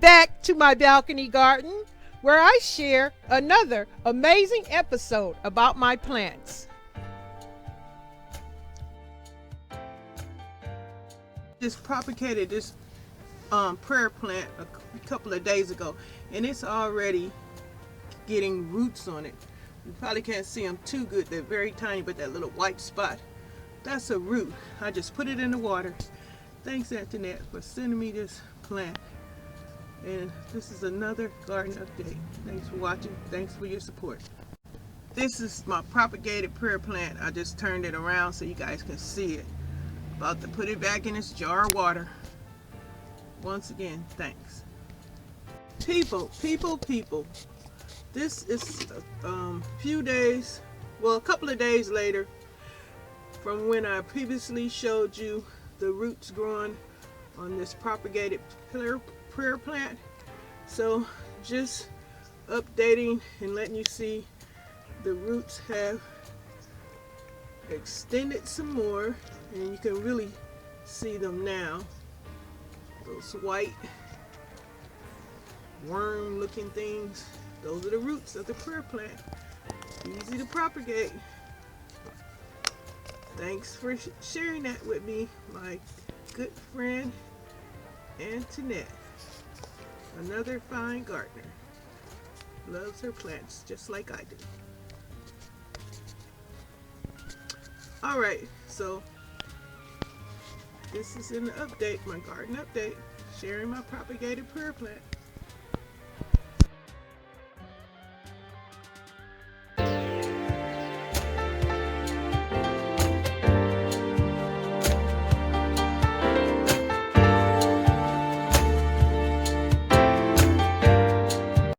back to my balcony garden, where I share another amazing episode about my plants. Just propagated this prayer plant a couple of days ago, and it's already getting roots on it. You probably can't see them too good, they're very tiny, but that little white spot, that's a root. I just put it in the water. Thanks, Antoinette, for sending me this plant. And this is another garden update. Thanks for watching. Thanks for your support. This is my propagated prayer plant. I just turned it around so you guys can see it. About to put it back in its jar of water. Once again, thanks. People. This is a couple of days later from when I previously showed you the roots growing on this propagated prayer plant. So just updating and letting you see the roots have extended some more, and you can really see them now. Those white worm looking things, those are the roots of the prayer plant. Easy to propagate. Thanks for sharing that with me, my good friend Antoinette. Another fine gardener. Loves her plants just like I do. Alright, so this is an update, my garden update, sharing my propagated prayer plant.